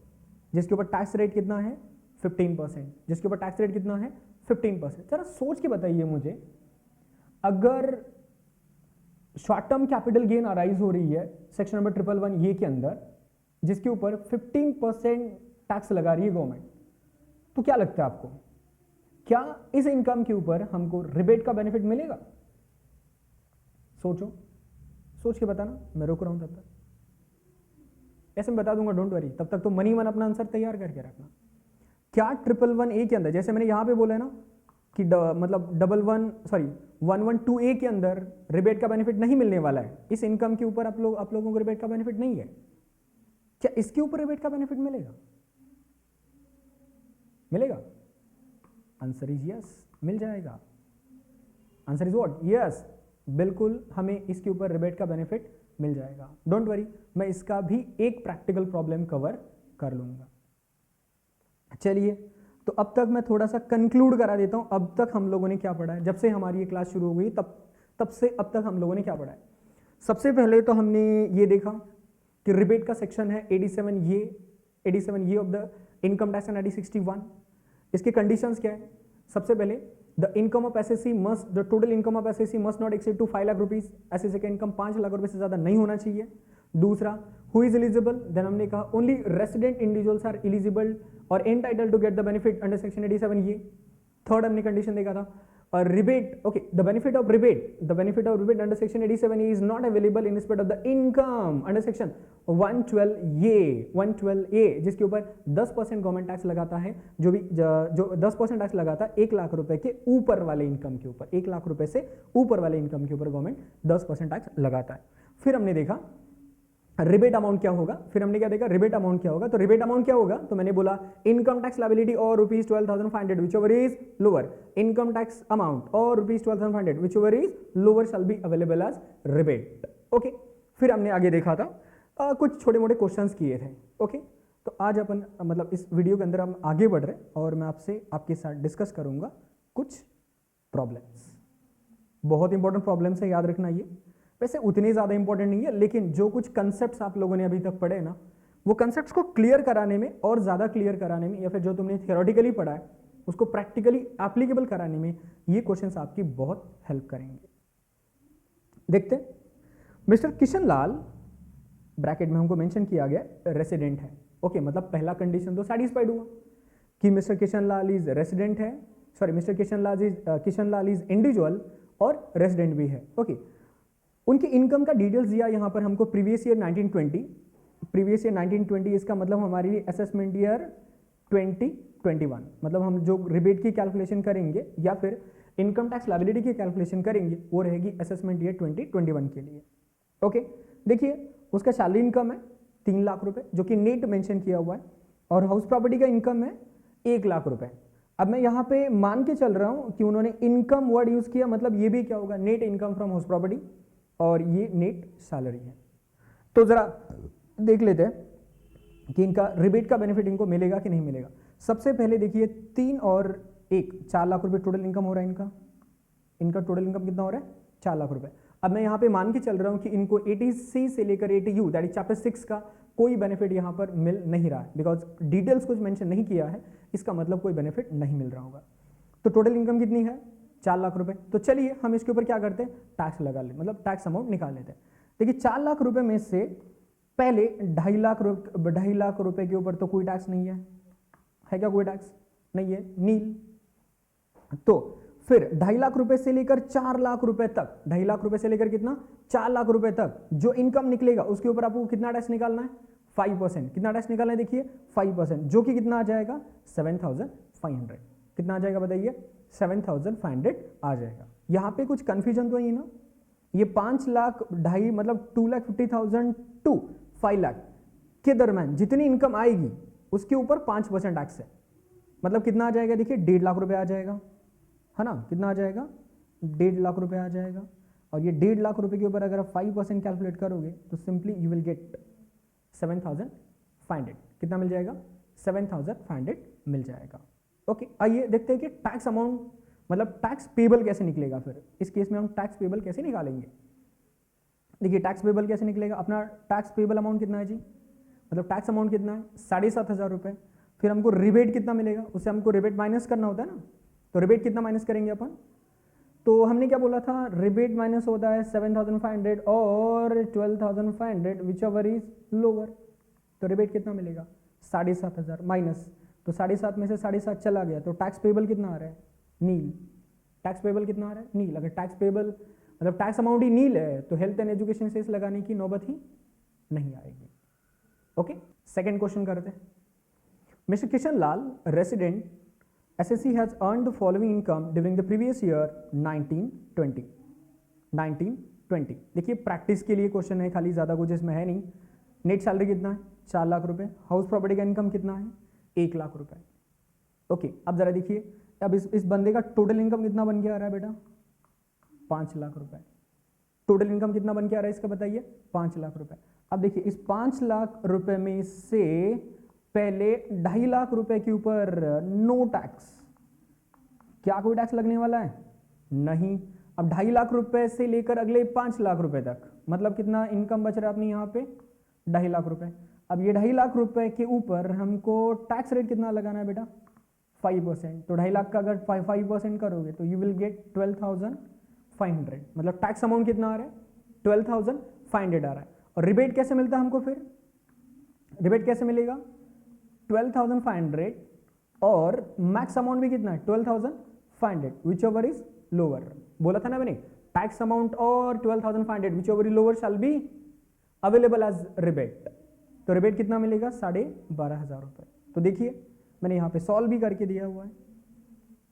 जिसके ऊपर टैक्स रेट कितना है? 15%। जिसके ऊपर टैक्स रेट कितना है? 15%। जरा सोच के बताइए मुझे, अगर short term capital gain arise हो रही है सेक्शन नंबर 111A के अंदर, जिसके ऊपर 15% टैक्स लगा रही है गवर्नमेंट, तो क्या लगता है आपको, क्या इस इनकम के ऊपर हमको रिबेट का बेनिफिट मिलेगा? सोचो, सोच के बताना, मैं रोक रहा हूं तब तक। ऐसे मैं बता दूंगा, डोंट वरी, तब तक तो मनी मन अपना आंसर तैयार करके रखना। क्या 111A के अंदर, जैसे मैंने यहां पे बोला है ना कि मतलब 112A के अंदर रिबेट का बेनिफिट नहीं मिलने वाला है, इस इनकम के ऊपर आप लोगों को रिबेट का बेनिफिट नहीं है, क्या इसके ऊपर रिबेट का बेनिफिट मिलेगा? मिलेगा? आंसर इज यस, मिल जाएगा। Answer is what? यस, बिल्कुल हमें इसके ऊपर रिबेट का बेनिफिट मिल जाएगा। डोंट वरी, मैं इसका भी एक प्रैक्टिकल प्रॉब्लम कवर कर लूंगा। चलिए, तो अब तक मैं थोड़ा सा कंक्लूड करा देता हूं। अब तक हम लोगों ने क्या पढ़ा है? जब से हमारी ये क्लास शुरू हो गई तब से अब तक हम लोगों ने क्या पढ़ा है? सबसे पहले तो हमने ये देखा कि रिबेट का सेक्शन है 87A, 87 ये of the income tax and 61। इसके कंडीशंस क्या है? सबसे पहले the income of SSC must the total income of SSC must not exceed to 5 lakh rupees. SSC का इनकम 5 लाख रुपए से ज्यादा नहीं होना चाहिए। दूसरा, हु इज एलिजिबल, देन हमने कहा only resident individuals are eligible और entitled to get the benefit under section 87 ये। थर्ड हमने कंडीशन देखा था rebate, okay, the benefit of rebate under section 87 is not available in respect of the income under section 112A जिसके ऊपर 10% government tax लगाता है। जो 10% टैक्स लगाता है 1 लाख रुपए के ऊपर वाले इनकम के ऊपर, 1 लाख रुपए से ऊपर वाले इनकम के ऊपर गवर्नमेंट 10% टैक्स लगाता है। फिर हमने देखा रिबेट अमाउंट क्या होगा, फिर हमने क्या देखा रिबेट अमाउंट क्या होगा। तो रिबेट अमाउंट क्या होगा, तो मैंने बोला इनकम टैक्स लायबिलिटी और ₹12,500 whichever is lower, income tax amount और ₹12,500 whichever is lower shall be available as rebate। Okay, फिर हमने आगे देखा था कुछ छोटे मोटे क्वेश्चंस किए थे। ओके, तो आज अपन मतलब इस वीडियो के अंदर हम आगे बढ़ रहे हैं और मैं आपसे आपके साथ डिस्कस करूंगा कुछ प्रॉब्लम्स। बहुत इंपॉर्टेंट प्रॉब्लम्स है, याद रखना। ये वैसे उतनी ज़्यादा इंपॉर्टेंट नहीं है, लेकिन जो कुछ कंसेप्ट्स आप लोगों ने अभी तक पढ़े ना, वो कंसेप्ट्स को क्लियर कराने में और ज़्यादा क्लियर कराने में, या फिर जो तुमने थियोरेटिकली पढ़ा है उसको प्रैक्टिकली एप्लीकेबल कराने में ये क्वेश्चंस आपकी बहुत हेल्प करेंगे। देखते हैं, मिस्टर किशन लाल ब्रैकेट में हमको मेंशन किया गया रेसिडेंट है। ओके, मतलब पहला कंडीशन तो सेटिस्फाइड हुआ कि mister Kishan Lal is resident है, sorry mister Kishan Lal is individual और रेसिडेंट भी है। ओके, उनकी इनकम का डिटेल्स दिया यहाँ पर हमको प्रीवियस ईयर 1920, इसका मतलब हमारे लिए असेसमेंट ईयर 2021, मतलब हम जो रिबेट की कैलकुलेशन करेंगे या फिर इनकम टैक्स लायबिलिटी की कैलकुलेशन करेंगे वो रहेगी असेसमेंट ईयर 2021 के लिए। ओके, देखिए उसका सैलरी इनकम है 3 लाख रुपए जो कि नेट मेंशन किया हुआ है, और हाउस प्रॉपर्टी का इनकम है 1 लाख रुपए। अब मैं यहाँ पे मान के चल रहा हूँ कि उन्होंने इनकम वर्ड यूज किया, मतलब ये भी क्या होगा, net income from house property, और ये नेट सैलरी है। तो जरा देख लेते हैं कि इनका रिबेट का बेनिफिट इनको मिलेगा कि नहीं मिलेगा। सबसे पहले देखिए 3 और 1 4 लाख रुपए टोटल इनकम हो रहा है इनका टोटल इनकम कितना हो रहा है 4 लाख रुपए। अब मैं यहाँ पे मान के चल रहा हूँ कि इनको 80C से लेकर 80U दैट इज चैप्टर 6 का कोई बेनिफिट यहाँ पर मिल नहीं रहा है, बिकॉज डिटेल्स कुछ मेंशन नहीं किया है, इसका मतलब कोई बेनिफिट नहीं मिल रहा होगा। तो टोटल इनकम कितनी है 4 लाख रुपए। तो चलिए हम इसके ऊपर क्या करते हैं, टैक्स लगा ले, मतलब टैक्स अमाउंट निकाल लेते हैं। देखिए 4 लाख रुपए में से पहले 2.5 लाख रुपए के ऊपर तो कोई टैक्स नहीं है क्या, कोई टैक्स नहीं है, नील। तो फिर 2.5 लाख रुपए से लेकर 4 लाख रुपए तक, 2.5 लाख रुपए से लेकर कितना 4 लाख रुपए तक जो इनकम निकलेगा उसके ऊपर आपको कितना टैक्स निकालना है 5%। कितना टैक्स निकालना है, देखिए 5%, जो कि कितना आ जाएगा 7,500। कितना आ जाएगा बताइए 7,500 आ जाएगा। यहाँ पे कुछ कंफ्यूजन तो नहीं ना, ये 5 लाख 2.5 मतलब 2,50,000 टू 5 लाख के दरम्यान जितनी इनकम आएगी उसके ऊपर 5% टैक्स है, मतलब कितना आ जाएगा, देखिए 1.5 लाख रुपए आ जाएगा, है ना। कितना आ जाएगा 1.5 लाख रुपए आ जाएगा। और ये 1.5 लाख रुपए के ऊपर अगर आप 5% कैलकुलेट करोगे तो सिंपली यू विल गेट 7,500। कितना मिल जाएगा 7,500 मिल जाएगा। ओके, आइए देखते हैं कि टैक्स अमाउंट मतलब टैक्स पेबल कैसे निकलेगा। फिर इस केस में हम टैक्स पेबल कैसे निकालेंगे। देखिए टैक्स पेबल कैसे निकलेगा, अपना टैक्स पेबल अमाउंट कितना है जी, मतलब टैक्स अमाउंट कितना है 7,500 रुपये। फिर हमको रिबेट कितना मिलेगा, उससे हमको रिबेट माइनस करना होता है ना, तो रिबेट कितना माइनस करेंगे अपन, तो हमने क्या बोला था, रिबेट माइनस होता है 7,500 और 12,500 विच एवर इज लोअर। तो रिबेट कितना मिलेगा 7,500 माइनस, तो 7.5 में से 7.5 चला गया, तो टैक्स पेबल कितना आ रहा है नील। टैक्स पेबल कितना आ रहा है नील। अगर टैक्स पेबल मतलब टैक्स अमाउंट ही नील है तो हेल्थ एंड एजुकेशन सेस लगाने की नौबत ही नहीं आएगी। ओके, सेकंड क्वेश्चन करते हैं। Mister Kishan Lal resident SSC has earned the following income during the previous year 1920। देखिए प्रैक्टिस के लिए क्वेश्चन है, खाली ज्यादा कुछ इसमें है नहीं। नेट सैलरी कितना है 4 लाख रुपए, हाउस प्रॉपर्टी का इनकम कितना है 1 लाख रुपए। ओके, अब जरा देखिए अब इस बंदे का टोटल इनकम कितना बन के आ रहा है बेटा 5 लाख रुपए। टोटल इनकम कितना बन के आ रहा है इसका बताइए 5 लाख रुपए। अब देखिए इस 5 लाख रुपए में से पहले 2.5 लाख रुपए के ऊपर नो टैक्स, क्या कोई टैक्स लगने वाला है नहीं। अब 2.5 लाख रुपए से लेकर अगले 5 लाख रुपए तक मतलब कितना इनकम बच रहा है अपनी यहाँ पे 2.5 लाख रुपए। अब ये 2.5 लाख रुपए के ऊपर हमको टैक्स रेट कितना लगाना है बेटा, 5%। तो 2.5 लाख का अगर 5% करोगे तो यू विल गेट 12,500, मतलब टैक्स अमाउंट कितना आ रहा है, 12,500 आ रहा है। और रिबेट कैसे मिलता है हमको, फिर रिबेट कैसे मिलेगा, 12,500 और मैक्स अमाउंट भी कितना है 12,500, विच ओवर इज लोअर। बोला था ना मैंने, टैक्स अमाउंट और 12,500 विच over is lower shall be available as rebate. तो रिबेट कितना मिलेगा, 12,500 रुपए। तो देखिए मैंने यहाँ पे सॉल्व भी करके दिया हुआ है।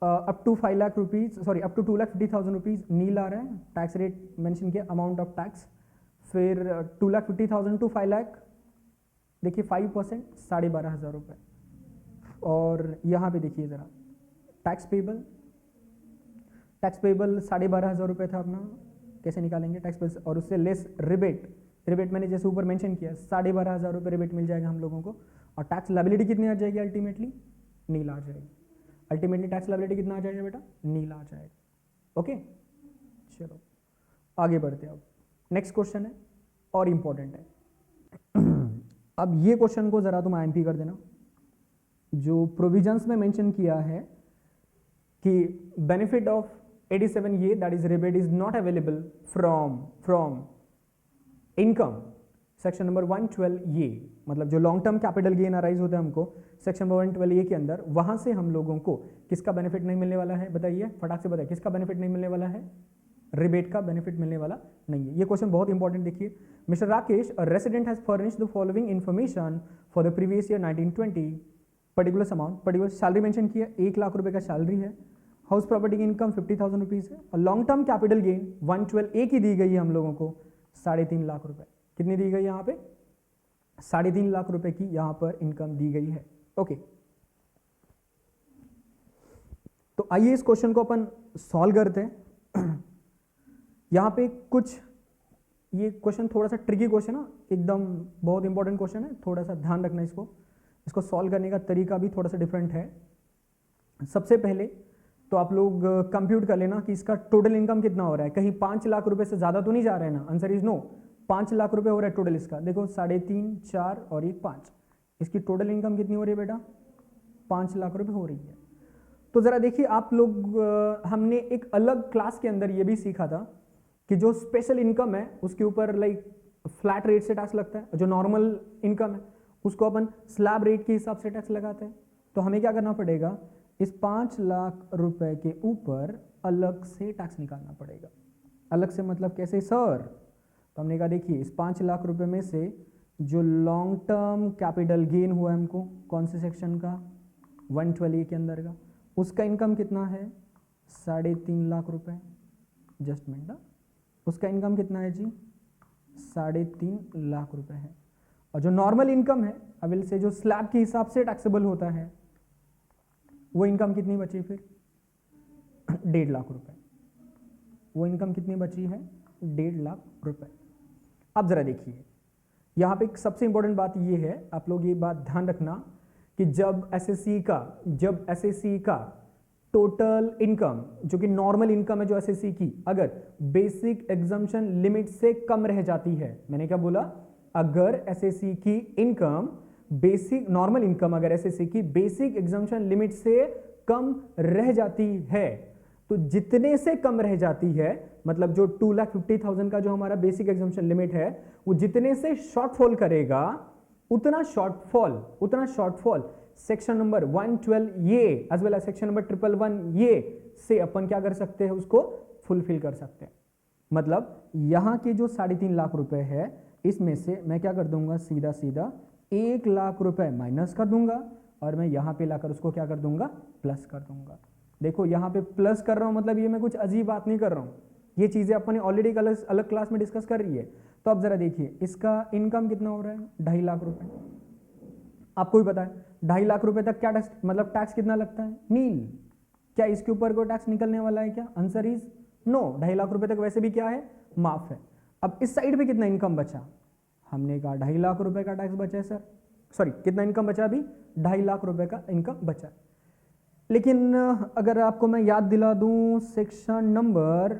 Up to 5 lakh rupees, sorry up to 2,50,000 rupees nil आ रहा है, टैक्स रेट मेंशन किया, अमाउंट ऑफ टैक्स। फिर 2,50,000 टू 5 लाख, देखिए 5%, 12,500 रुपए। और यहाँ पे देखिए जरा टैक्स पेबल, टैक्स पेबल 12,500 रुपये था अपना, कैसे निकालेंगे टैक्स पेबल, और उससे लेस रिबेट। रिबेट मैंने जैसे ऊपर मेंशन किया 12,500 रुपये रिबेट मिल जाएगा हम लोगों को। और टैक्स लायबिलिटी कितनी आ जाएगी, अल्टीमेटली नील आ जाएगी। अल्टीमेटली टैक्स लायबिलिटी कितना आ जाएगा बेटा, नील आ जाएगा। ओके चलो आगे बढ़ते हैं। अब नेक्स्ट क्वेश्चन है और इंपॉर्टेंट है। अब ये क्वेश्चन को जरा तुम आईएमपी कर देना। जो प्रोविजंस में मेंशन किया है कि बेनिफिट ऑफ 87 ये that is rebate is not available from income, section number 112 ये, मतलब जो long term capital gain arise होता है हमको सेक्शन नंबर 112 ये के अंदर, वहां से हम लोगों को किसका बेनिफिट नहीं मिलने वाला है, बताइए फटाक से बताइए किसका बेनिफिट नहीं मिलने वाला है, रिबेट का बेनिफिट मिलने वाला नहीं है। ये क्वेश्चन बहुत इंपॉर्टेंट देखिए। Mister Rakesh, a resident has furnished the following information for the previous year 1920, particular amount, particular salary mention किया, 1 लाख रुपए का सैलरी है, हाउस प्रॉपर्टी की इनकम 50,000 रुपीज है, और लॉन्ग टर्म कैपिटल गेन 112 ए की दी गई है हम लोगों को 3.5 लाख रुपए। कितनी दी गई यहाँ पे, 3.5 लाख रुपए की यहाँ पर इनकम दी गई है। ओके तो आइए इस क्वेश्चन को अपन सॉल्व करते हैं। यहाँ पे कुछ, ये क्वेश्चन थोड़ा सा ट्रिकी क्वेश्चन है, एकदम बहुत इंपॉर्टेंट क्वेश्चन है, थोड़ा सा ध्यान रखना इसको सॉल्व करने का तरीका भी थोड़ा सा डिफरेंट है। सबसे पहले तो आप लोग कंप्यूट कर लेना कि इसका टोटल इनकम कितना हो रहा है, कहीं 5 लाख रुपए से ज्यादा तो नहीं जा रहा है ना, आंसर इज नो। 5 लाख रुपए हो रहा है टोटल इसका, देखो 3.5, 4 और 1 5, इसकी टोटल इनकम कितनी हो रही है बेटा, 5 लाख रुपए हो रही है। तो जरा देखिए आप लोग, हमने एक अलग क्लास के अंदर ये भी सीखा था कि जो स्पेशल इनकम है उसके ऊपर लाइक फ्लैट रेट से टैक्स लगता है, जो नॉर्मल इनकम है उसको अपन स्लैब रेट के हिसाब से टैक्स लगाते हैं। तो हमें क्या करना पड़ेगा, इस 5 लाख रुपए के ऊपर अलग से टैक्स निकालना पड़ेगा। अलग से मतलब कैसे सर, तो हमने कहा देखिए इस 5 लाख रुपए में से जो लॉन्ग टर्म कैपिटल गेन हुआ है हमको, कौन से सेक्शन का, 112 के अंदर का, उसका इनकम कितना है 3.5 लाख रुपए, जस्ट मिनट ना, उसका इनकम कितना है जी 3.5 लाख रुपए है। और जो नॉर्मल इनकम है अविल से जो स्लैब के हिसाब से टैक्सेबल होता है, वो इनकम कितनी बची फिर 1.5 लाख रुपए, वो इनकम कितनी बची है 1.5 लाख रुपए। अब जरा देखिए यहाँ पे एक सबसे इंपॉर्टेंट बात ये है, आप लोग ये बात ध्यान रखना कि जब एसएससी का टोटल इनकम जो कि नॉर्मल इनकम है जो एसएससी की, अगर बेसिक एग्जम्पशन लिमिट से कम रह जाती है, मैंने क्या बोला, अगर एसएससी की इनकम बेसिक नॉर्मल इनकम अगर एसएससी की बेसिक एग्जम्पशन लिमिट से कम रह जाती है, तो जितने से कम रह जाती है, मतलब जो 2,50,000 का जो हमारा बेसिक एग्जम्पशन लिमिट है, वो जितने से शॉर्टफॉल करेगा उतना शॉर्टफॉल सेक्शन नंबर 112 ये as well as section number 111 ये से अपन क्या कर सकते हैं, उसको फुलफिल कर सकते हैं। मतलब यहां के जो 3.5 लाख रुपए है, इसमें से मैं क्या कर दूंगा, सीधा 1 लाख रुपए माइनस कर दूंगा, और मैं यहां पे लाकर उसको क्या कर दूंगा, प्लस कर दूंगा। देखो यहां पे प्लस कर रहा हूं, मतलब ये मैं कुछ अजीब बात नहीं कर रहा हूं, ये चीजें अपने ऑलरेडी अलग क्लास में डिस्कस कर रही है। तो अब जरा देखिए इसका इनकम कितना हो रहा है 2.5 लाख रुपए, आपको भी पता है 2.5 लाख रुपए तक क्या टैक्स, मतलब टैक्स कितना लगता है, नील। क्या इसके ऊपर कोई टैक्स निकलने वाला है क्या, आंसर इज नो। 2.5 लाख रुपए तक वैसे भी क्या है, माफ है। अब इस साइड पे कितना इनकम बचा, हमने कहा 2.5 लाख रुपए का टैक्स बचा है सर, सॉरी कितना इनकम बचा, अभी 2.5 लाख रुपए का इनकम बचा। लेकिन अगर आपको मैं याद दिला दूं, सेक्शन नंबर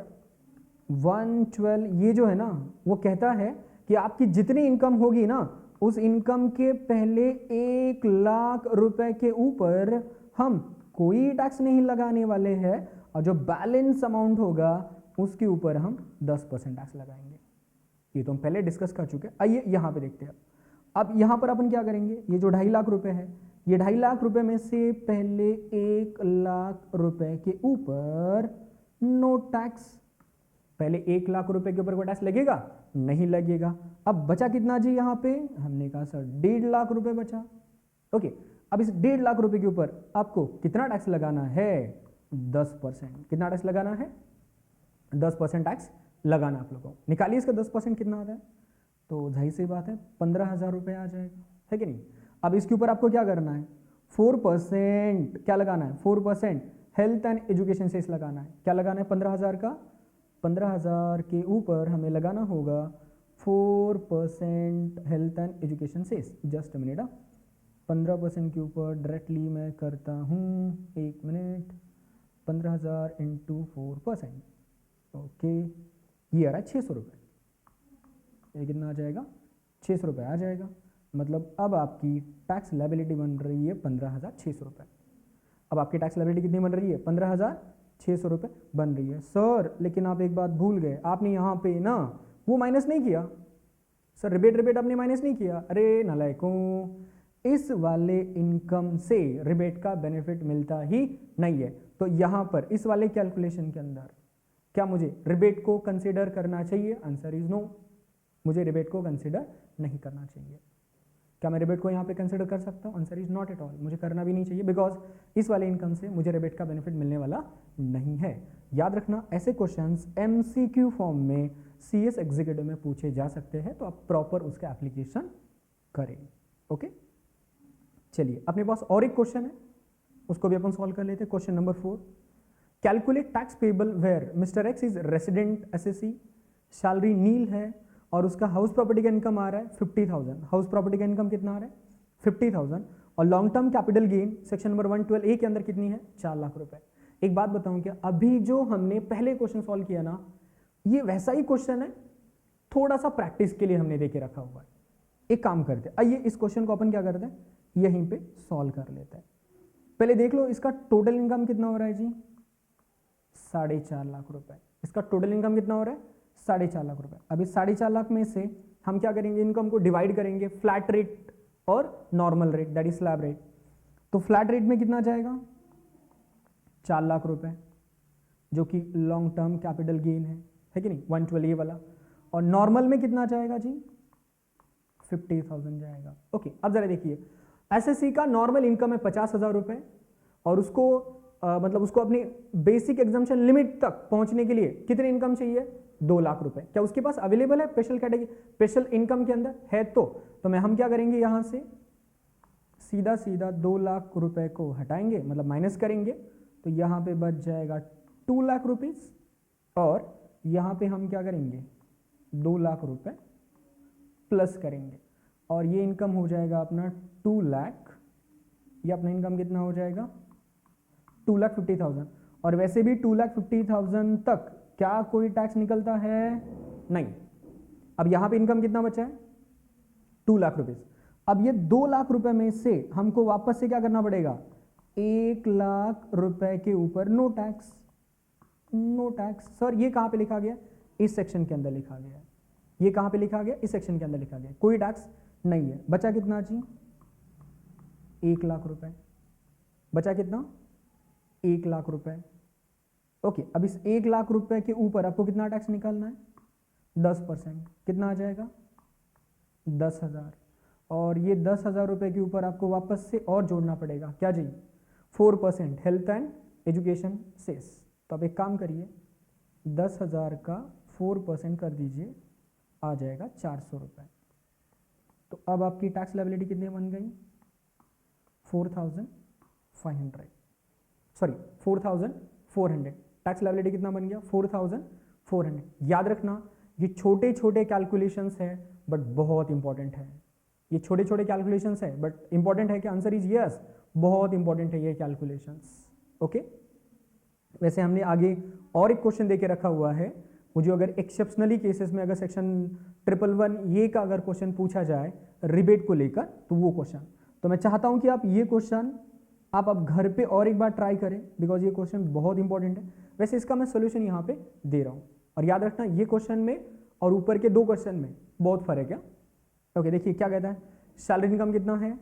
112 ये जो है ना, वो कहता है कि आपकी जितनी इनकम होगी ना उस इनकम के पहले 1 लाख रुपए के ऊपर हम कोई टैक्स नहीं लगाने वाले हैं, और जो बैलेंस अमाउंट होगा उसके ऊपर हम 10% टैक्स लगाएंगे। ये तो हम पहले डिस्कस कर चुके हैं। आइए यहां पे देखते हैं। अब यहां पर अपन क्या करेंगे, ये जो 2.5 लाख रुपए है, ये 2.5 लाख रुपए में से पहले 1 लाख रुपए के ऊपर नो टैक्स। पहले 1 लाख रुपए के ऊपर कोई टैक्स लगेगा? नहीं लगेगा। अब बचा कितना जी? यहां पे हमने कहा सर 1.5 लाख रुपए बचा। ओके, अब इस 1.5 लाख रुपए के ऊपर आपको कितना टैक्स लगाना है? 10%। कितना टैक्स लगाना है? 10% टैक्स लगाना आप लोगों को। निकालिए इसका 10% कितना आता है, तो जाहिर सी बात है 15,000 रुपए आ जाएगा, है कि नहीं। अब इसके ऊपर आपको क्या करना है? 4% क्या लगाना है? 4% हेल्थ एंड एजुकेशन सेस लगाना है। क्या लगाना है? 15,000 का 15,000 के ऊपर हमें लगाना होगा 4% health and education cess. Just minute, 15% के ऊपर डायरेक्टली मैं करता हूँ, 1 मिनट, 15,000 इंटू 4%। ओके, ये आ रहा है 600 रुपये। ये कितना आ जाएगा? 600 रुपये आ जाएगा। मतलब अब आपकी टैक्स लायबिलिटी बन रही है 15,600 रुपये। अब आपकी टैक्स लायबिलिटी कितनी बन रही है? 15,600 रुपये बन रही है। सर लेकिन आप एक बात भूल गए, आपने यहाँ पे ना वो माइनस नहीं किया। सर रिबेट आपने माइनस नहीं किया। अरे नालायकों, इस वाले इनकम से रिबेट का बेनिफिट मिलता ही नहीं है। तो यहाँ पर इस वाले कैलकुलेशन के अंदर क्या मुझे रिबेट को कंसिडर करना चाहिए? Answer is no. मुझे रिबेट को कंसिडर नहीं करना चाहिए। क्या मैं रिबेट को यहाँ पे कंसिडर कर सकता हूँ? Answer is not at all. मुझे करना भी नहीं चाहिए, बिकॉज इस वाले इनकम से मुझे रिबेट का बेनिफिट मिलने वाला नहीं है। याद रखना, ऐसे क्वेश्चंस एमसीक्यू फॉर्म में सीएस एग्जीक्यूटिव में पूछे जा सकते हैं, तो आप प्रॉपर उसका एप्लीकेशन करें। ओके, चलिए अपने पास और एक क्वेश्चन है, उसको भी अपन सॉल्व कर लेते हैं। Question number 4, calculate tax payable where mister X is resident SSC, salary nil है और उसका हाउस प्रॉपर्टी का इनकम आ रहा है 50,000। हाउस प्रॉपर्टी का इनकम कितना आ रहा है? 50,000। और long term capital gain section number 112A के अंदर कितनी है? 4 लाख रुपए। एक बात बताऊं क्या, अभी जो हमने पहले क्वेश्चन सॉल्व किया ना, ये वैसा ही क्वेश्चन है, थोड़ा सा प्रैक्टिस के लिए हमने देके रखा हुआ है। एक काम करते हैं, आइए इस क्वेश्चन को अपन क्या करते हैं, यहीं पे सॉल्व कर लेते हैं। पहले देख लो इसका टोटल इनकम कितना हो रहा है जी? 4.5 लाख रुपए। इसका टोटल इनकम कितना हो रहा है? 4.5 लाख रुपए। अभी 4.5 लाख में से हम क्या करेंगे, इनकम को डिवाइड करेंगे फ्लैट रेट और normal rate, that is slab rate. तो फ्लैट रेट में कितना जाएगा? 4 लाख रुपए, जो कि लॉन्ग टर्म कैपिटल गेन है कि नहीं, 112A वाला। और नॉर्मल में कितना जाएगा जी? 50,000 जाएगा। ओके, अब जरा देखिए, एसएससी का नॉर्मल इनकम है 50,000 रुपए, और उसको मतलब उसको अपनी बेसिक एग्जाम्पशन लिमिट तक पहुंचने के लिए कितनी इनकम चाहिए? 2 लाख रुपए। क्या उसके पास अवेलेबल है स्पेशल कैटेगरी, स्पेशल इनकम के अंदर है? तो मैं हम क्या करेंगे, यहां से सीधा सीधा 2 लाख रुपए को हटाएंगे, मतलब माइनस करेंगे, तो यहां पे बच जाएगा 2 लाख रुपीज। और यहां पे हम क्या करेंगे, 2 लाख रुपए प्लस करेंगे, और ये इनकम हो जाएगा अपना 2 लाख। ये अपना इनकम कितना हो जाएगा? 2,50,000। और वैसे भी 2,50,000 तक क्या कोई टैक्स निकलता है? नहीं। अब यहां पे इनकम कितना बचा है? 2 लाख रुपीज। अब ये 2 लाख रुपए में से हमको वापस से क्या करना पड़ेगा? 1 लाख रुपए के ऊपर no tax. No tax sir, ये कहां पे लिखा गया? इस सेक्शन के अंदर लिखा गया है। ये कहां पे लिखा गया? इस सेक्शन के अंदर लिखा गया। कोई टैक्स नहीं है। बचा कितना जी? 1 लाख रुपए। बचा कितना? 1 लाख रुपए। ओके, अब इस 1 लाख रुपए के ऊपर आपको कितना टैक्स निकालना है? 10%। कितना आ जाएगा? 10,000। और ये 10,000 रुपए के ऊपर आपको वापस से और जोड़ना पड़ेगा, क्या जी? 4% हेल्थ एंड एजुकेशन सेस। तो अब एक काम करिए, 10,000 का 4% कर दीजिए, आ जाएगा 400 रुपए। तो अब आपकी टैक्स लायबिलिटी कितनी बन गई? 4,500, सॉरी 4,400। टैक्स लायबिलिटी कितना बन गया? 4,400। याद रखना, ये छोटे छोटे कैलकुलेशंस है बट बहुत इंपॉर्टेंट है। ये छोटे छोटे कैलकुलेशंस है बट इंपॉर्टेंट है कि आंसर इज यस, बहुत इंपॉर्टेंट है ये कैलकुलेशंस। ओके, वैसे हमने आगे और एक क्वेश्चन देके रखा हुआ है, मुझे अगर एक्सेप्शनली केसेस में अगर सेक्शन 111 ये का अगर क्वेश्चन पूछा जाए रिबेट को लेकर, तो वो क्वेश्चन। तो मैं चाहता हूं कि आप ये क्वेश्चन आप अब घर पे और एक बार ट्राई करें, बिकॉज ये क्वेश्चन बहुत इंपॉर्टेंट है। वैसे इसका मैं सोल्यूशन यहाँ पे दे रहा हूँ, और याद रखना ये क्वेश्चन में और ऊपर के 2 क्वेश्चन में बहुत फर्क है। ओके, देखिए क्या कहता है, सैलरी इनकम कितना है,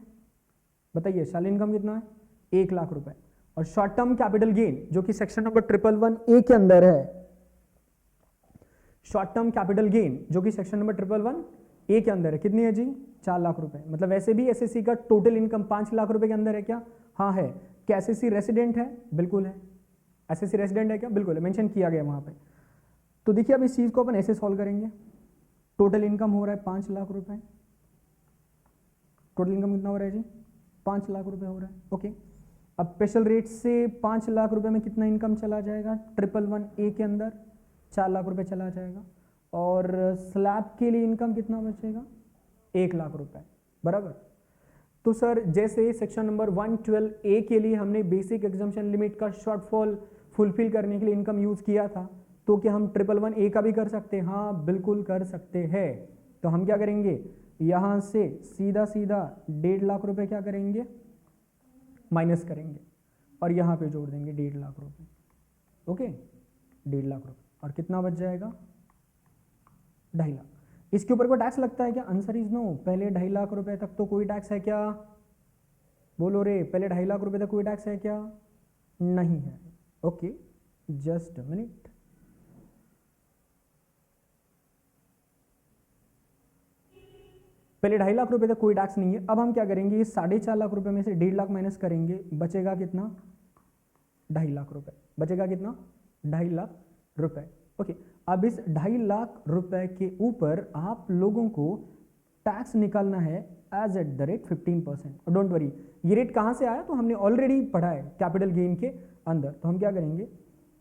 बताइए सैलरी इनकम कितना है, 1 लाख रुपए। और शॉर्ट टर्म कैपिटल गेन जो कि सेक्शन नंबर 111A के अंदर है, शॉर्ट टर्म कैपिटल गेन जो कि सेक्शन नंबर 111A के अंदर है, कितनी है जी, 4 लाख रुपए। मतलब वैसे भी एसएससी का टोटल इनकम 5 लाख रुपए के अंदर है क्या, हाँ है। क्या एसएससी रेसिडेंट है, बिल्कुल है। एसएससी रेसिडेंट है क्या, बिल्कुल है, मेंशन किया गया वहां पे। तो देखिए अब इस चीज को अपन ऐसे सॉल्व करेंगे। टोटल इनकम हो रहा है 5 लाख रुपए, टोटल इनकम कितना हो रहा है जी, 5 लाख रुपए हो रहा है। ओके, अब स्पेशल रेट से 5 लाख रुपए में कितना इनकम चला जाएगा, 111A के अंदर 4 लाख रुपए चला जाएगा। और स्लैब के लिए इनकम कितना बचेगा, 1 लाख रुपए, बराबर। तो सर जैसे सेक्शन नंबर 112A के लिए हमने बेसिक एग्जाम्पशन लिमिट का शॉर्टफॉल फुलफिल करने के लिए इनकम यूज किया था, तो क्या हम 111A का भी कर सकते हैं, हाँ बिल्कुल कर सकते हैं। तो हम क्या करेंगे, यहां से सीधा सीधा 1.5 लाख रुपए क्या करेंगे, माइनस करेंगे, और यहां पे जोड़ देंगे 1.5 लाख रुपए। ओके, 1.5 लाख रुपए, और कितना बच जाएगा, 2.5 लाख। इसके ऊपर कोई टैक्स लगता है क्या, आंसर इज नो। पहले 2.5 लाख रुपए तक तो कोई टैक्स है क्या, बोलो रे, पहले 2.5 लाख रुपए तक कोई टैक्स है क्या, नहीं है। Okay, just a minute. पहले 2.5 लाख रुपए तक कोई टैक्स नहीं है। अब हम क्या करेंगे, ये 4.5 लाख रुपए में से 1.5 लाख माइनस करेंगे, बचेगा कितना, 2.5 लाख रुपए, बचेगा कितना, 2.5 लाख रुपए। ओके, अब इस 2.5 लाख रुपए के ऊपर आप लोगों को टैक्स निकालना है एज एट द रेट 15%। और डोंट वरी, ये रेट कहां से आया, तो हमने ऑलरेडी पढ़ा है कैपिटल गेन के अंदर। तो हम क्या करेंगे,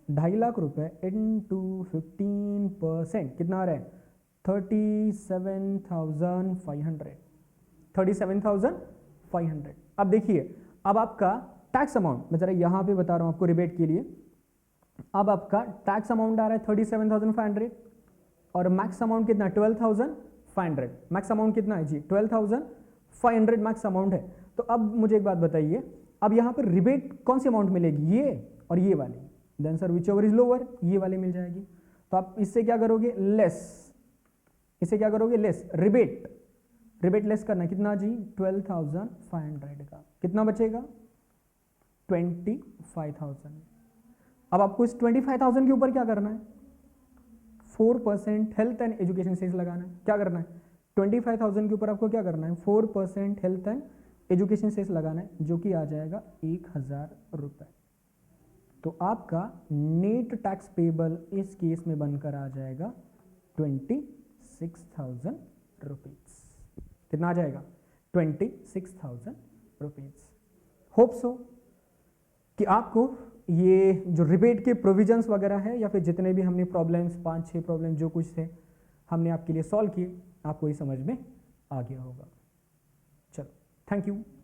2.5 लाख रुपए इंटू 15%, कितना आ रहा है, 37,500, 37,500। अब देखिए, अब आपका टैक्स अमाउंट मैं जरा यहां पे बता रहा हूं आपको रिबेट के लिए। अब आपका टैक्स अमाउंट आ रहा है 37,500, और मैक्स अमाउंट कितना, 12,500। मैक्स अमाउंट कितना है जी, 12,500 मैक्स अमाउंट है। तो अब मुझे एक बात बताइए, अब यहां पर रिबेट कौन सी अमाउंट मिलेगी, ये और ये वाली। Then sir whichever is lower, ये वाली मिल जाएगी। तो आप इससे क्या करोगे, लेस, इसे क्या करोगे, लेस, रिबेट, रिबेट लेस करना, कितना जी, 12,500 का कितना बचेगा, 25,000। अब आपको इस 25,000 के ऊपर क्या करना है, 4% हेल्थ एंड एजुकेशन सेस लगाना है। क्या करना है, 25,000 के ऊपर आपको क्या करना है, 4% हेल्थ एंड एजुकेशन सेस लगाना है, जो कि आ जाएगा 1,000 रुपए। तो आपका नेट टैक्स पेबल इस केस में बनकर आ जाएगा 26,000 रुपीज। कितना आ जाएगा, 26,000 रुपीज। होप सो कि आपको ये जो रिबेट के प्रोविजंस वगैरह है, या फिर जितने भी हमने प्रॉब्लम्स, 5-6 प्रॉब्लम जो कुछ थे हमने आपके लिए सॉल्व किए, आपको ये समझ में आ गया होगा। चलो, थैंक यू।